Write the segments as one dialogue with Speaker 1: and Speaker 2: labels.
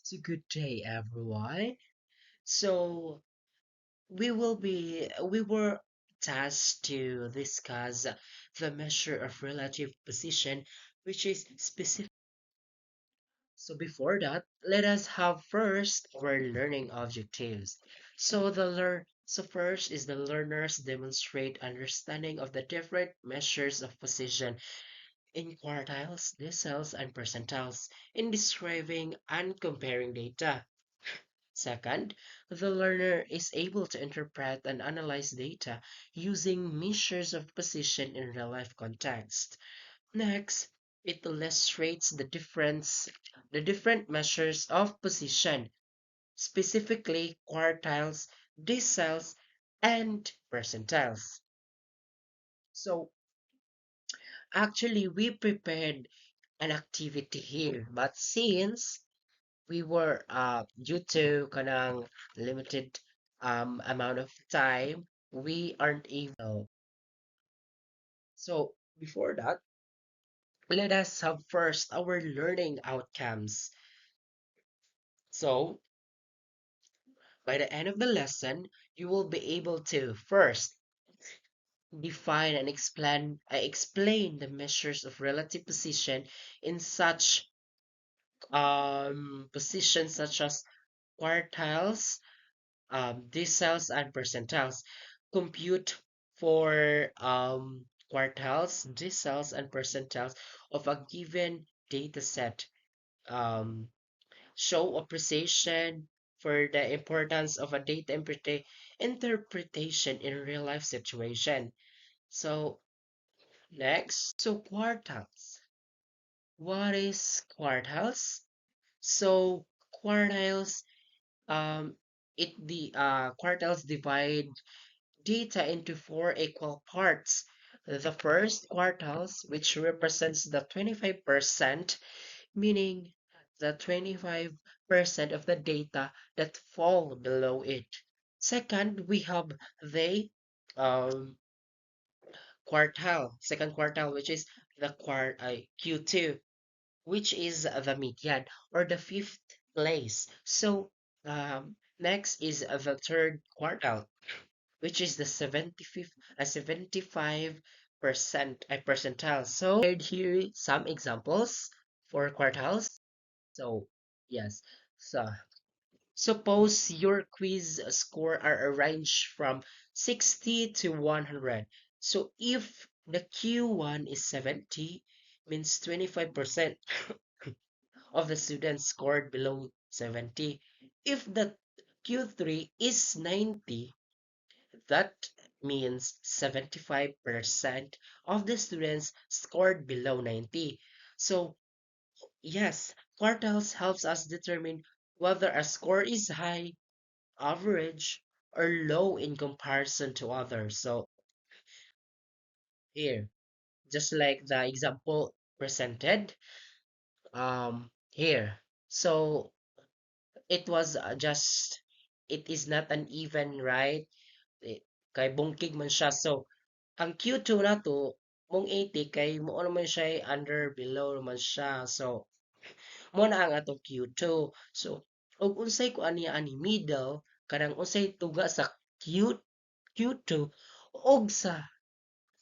Speaker 1: So good day, everyone. So we were tasked to discuss the measure of relative position, which is specific. So before that, let us have first our learning objectives. So first is the learners demonstrate understanding of the different measures of position in quartiles, deciles, and percentiles in describing and comparing data. Second, the learner is able to interpret and analyze data using measures of position in real-life context. Next, it illustrates the different measures of position, specifically quartiles, deciles, and percentiles. So, actually, we prepared an activity here, but since we were due to kanang limited amount of time, we aren't able. So before that, let us have first our learning outcomes. So by the end of the lesson, you will be able to first define and explain the measures of relative position in such positions such as quartiles, deciles, and percentiles. Compute for quartiles, deciles, and percentiles of a given data set. Um, show appreciation for the importance of a data interpretation in real life situation. So next, so quartiles. What is quartiles? So quartiles, um, the quartiles divide data into four equal parts. The first quartiles, which represents the 25%, meaning the 25% of the data that fall below it. Second, we have the um, second quartile, which is the Q2, which is the median or the fifth place. So next is the third quartile, which is the 75% percentile. So here some examples for quartiles. So yes, so suppose your quiz score are arranged from 60 to 100. So if the Q1 is 70, means 25% of the students scored below 70. If the Q3 is 90, that means 75% of the students scored below 90. So, yes, quartiles helps us determine whether a score is high, average, or low in comparison to others. So, here, just like the example presented, here. So, it was it is not an even, right? Eh, kay bungkig man siya. So, ang Q2 na to, mong 80 kay mo naman siya under below naman siya. So, mo na ang atong Q2. So, og unsay ko ani middle, kanang unsay tuga sa Q2 og sa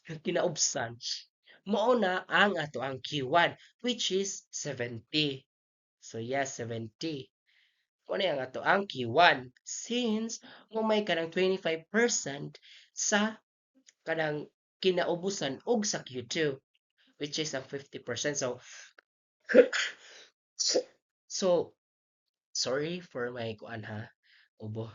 Speaker 1: kinaubsan. Mao na ang ato ang Q1 which is 70. So, yes, 70. Kung ano yung ato ang Q1 since mo may kanang 25% sa kanang kinaubusan og sa Q2 which is ang 50%. So so sorry for my kuan ha. Ubo.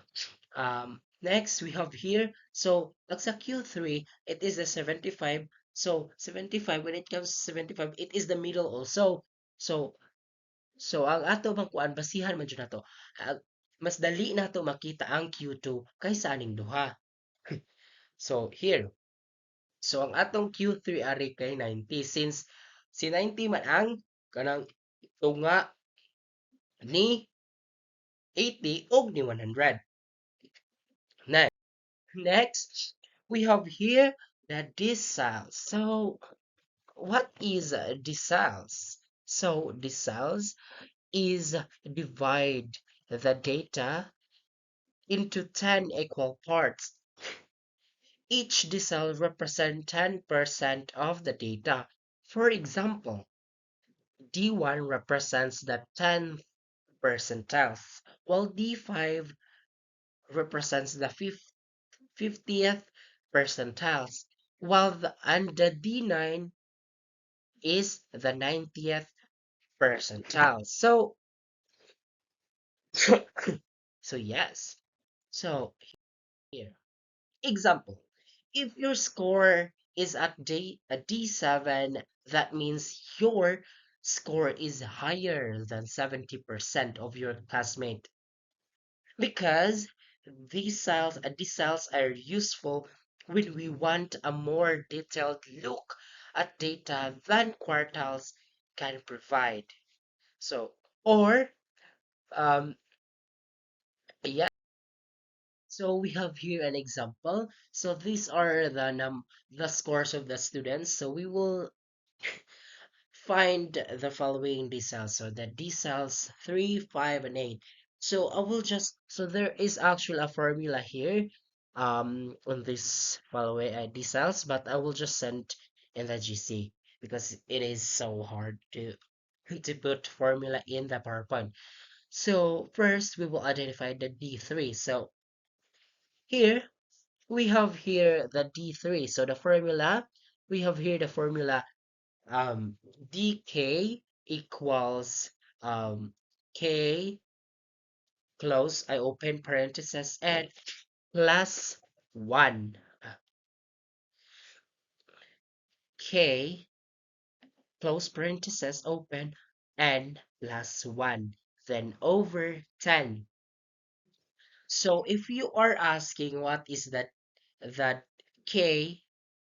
Speaker 1: Next we have here. So like sa Q3, it is a 75. So 75 when it comes to 75, it is the middle also. So ang ato bang kuan basihan man jud nato. Mas dali nato makita ang Q2 kaysa aning duha. So here, so ang atong Q3 ari kay 90 since si 90 man ang kanang tunga ni 80 ug ni 100. Next, we have here the deciles. So what is deciles? So deciles is divide the data into 10 equal parts. Each decile represents 10% of the data. For example, D1 represents the 10th percentiles, while D5 represents the 50th percentiles, and the D9 is the 90th percentile. So yes. So here, example, if your score is at a D7, that means your score is higher than 70% of your classmate, because these cells are useful when we want a more detailed look at data than quartiles can provide. So, or um, yeah. So we have here an example. So these are the scores of the students. So we will find the following decels. So the decels 3, 5, and 8. So I will just, so there is actually a formula here on this following decels, but I will just send in the GC because it is so hard to to put formula in the PowerPoint. So first we will identify the D3. So here we have here the D3. So the formula, we have here the formula um, dk equals k close I open parenthesis and plus 1 k close parenthesis open and plus 1 then over 10. So if you are asking what is that k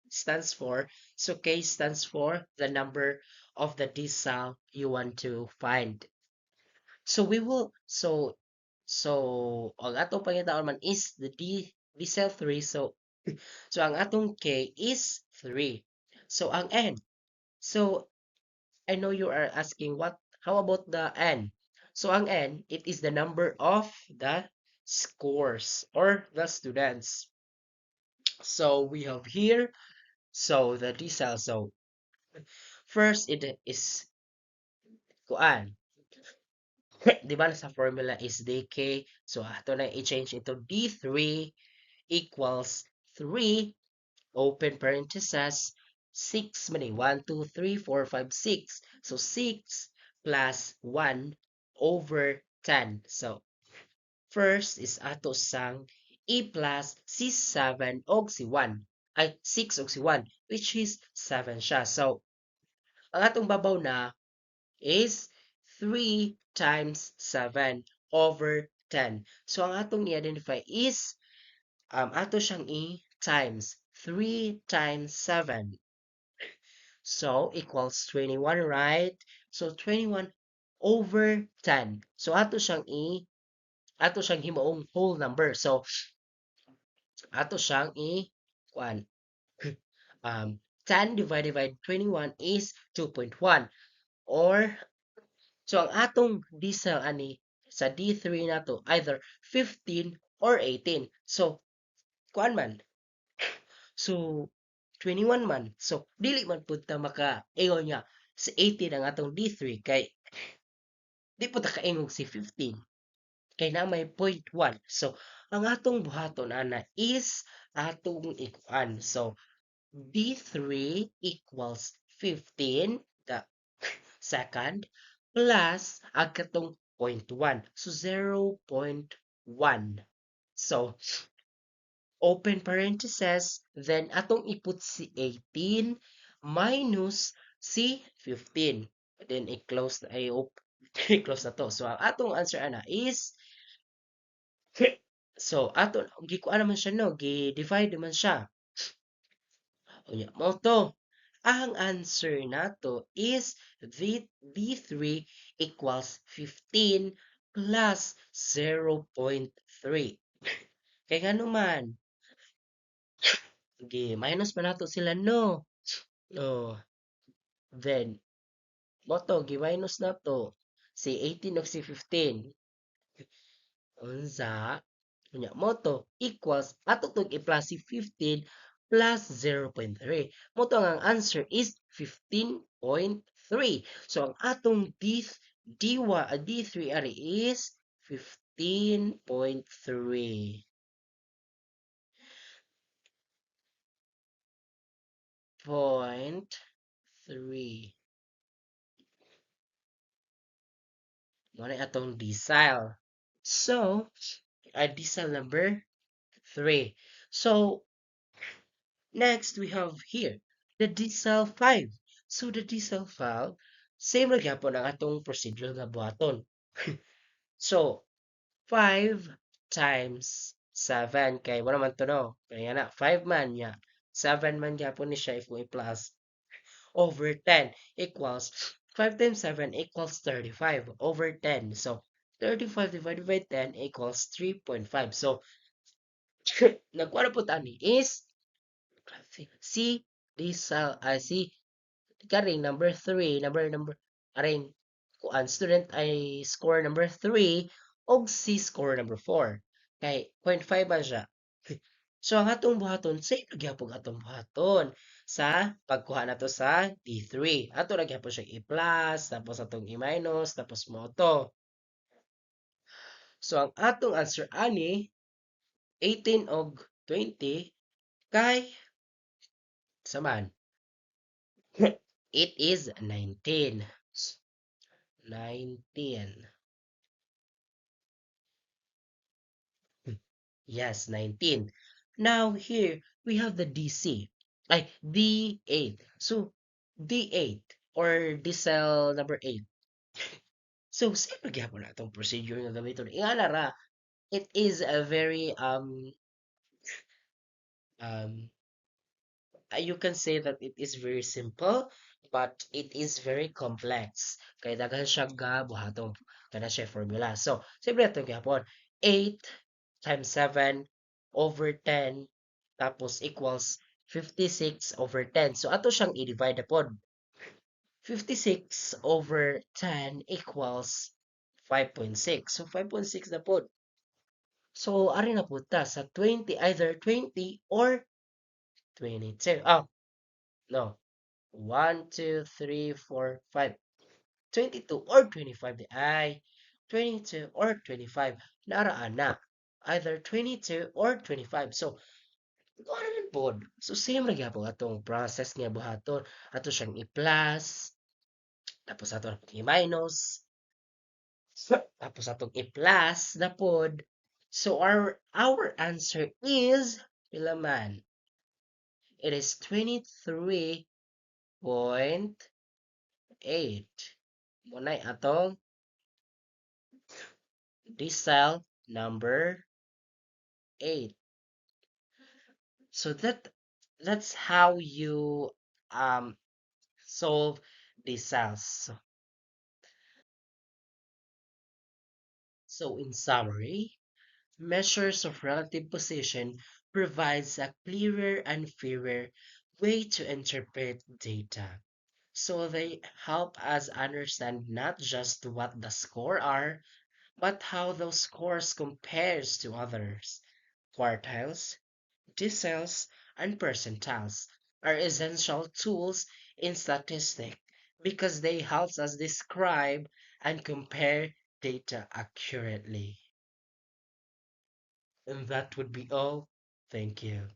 Speaker 1: stands for, so k stands for the number of the decile you want to find. So we will ang atong pangitaon man is the D cell 3. So ang atong K is 3. So ang N. So I know you are asking what how about the N? So ang N, it is the number of the scores or the students. So we have here, so the D cell. So first it is kuan. Di ba sa formula is dk. So ato na i-change into D3 equals 3, open parenthesis, 6 mani, 1, 2, 3, 4, 5, 6. So 6 plus 1 over 10. So first is ato sang E plus si 7 og si 1. Ay, 6 og si 1, which is 7 siya. So, ang atong babaw na is 3 times 7 over 10. So, ang atong i-identify is ato siyang times 3 times 7. So, equals 21, right? So, 21 over 10. So, ato siyang himuong whole number. So, ato siyang kuan, 10 divided by 21 is 2.1. Or, so ang atong diesel ani sa D3 nato either 15 or 18. So, kuan man. So, 21 man. So, dili man pud ta maka-ingon niya sa 18 ang atong D3 kay di po ta kaingog si 15 kay na may point 1. So, ang atong buhaton ana is atong ikuan. So, D3 equals 15, the second, plus ang katong point 1. So, 0.1. So, open parenthesis, then atong iput si 18 minus si 15. Then i-close na i-close na to. So ang atong answer ana is so ato gikuan naman siya no, gi-divide naman siya. Unya mo to. Ang answer nato is V3 equals 15 plus 0.3. Kaya nga naman, minus pa nato sila no. Oh, then, moto, gi-minus na to. Si 18 ug si 15. Unsa? Unya mo to equals ato tong i-plus si 15 plus 0.3. Mo to ang answer is 15.3. So ang atong D3 ari is 15.3. Point 3. Mo na atong decile. So, decile number 3. So, next, we have here the decile 5. So, the decile 5, same ra gyapon ang atong procedure nga buhaton. So, 5 times 7 kay wala man to no. Kaya na 5 man niya. 7 man gyapon ni siya if we plus over 10 equals 5 times 7 equals 35 over 10. So, 35 divided by 10 equals 3.5. So, nagkuha po tani is si decile si karing number 3 number aring kuan student ay score number 3 og si score number 4 kay 0.5 man siya. So ang atong buhaton sa gyapon atong buhaton sa pagkuha nato sa D3 ato ra gyapon siya i-plus tapos atong i-minus tapos mo to. So ang atong answer ani 18 og 20 kay saman it is 19. 19. Yes, 19. Now here we have the DC. Ay, D8. So, D8 or D cell number 8. So, siyempre gyapon na itong procedure nga gamiton. Ingana ra, it is a very um you can say that it is very simple, but it is very complex. Kaya daghan siya ga buhaton kana siya formula. So, siyempre ito gyapon. 8 times 7 over 10 tapos equals 56 over 10. So, ato siyang i-divide upon. 56 over 10 equals 5.6. So, 5.6 na po. So, ari na po ta sa 20, either 20 or 22. Oh, no. 1, 2, 3, 4, 5. 22 or 25 di ay 22 or 25 naraan na either 22 or 25. So ano rin pod. So same ra gyapon atong process nga buhaton. Ato siyang i-plus tapos ato na i-minus tapos atong i-plus na pod. So our answer is pila man? It is 23.8. Munay atong decile number 8. So that's how you um solve deciles. So in summary, measures of relative position provides a clearer and fairer way to interpret data. So they help us understand not just what the score are, but how those scores compares to others. Quartiles, deciles, and percentiles are essential tools in statistics because they help us describe and compare data accurately. And that would be all. Thank you.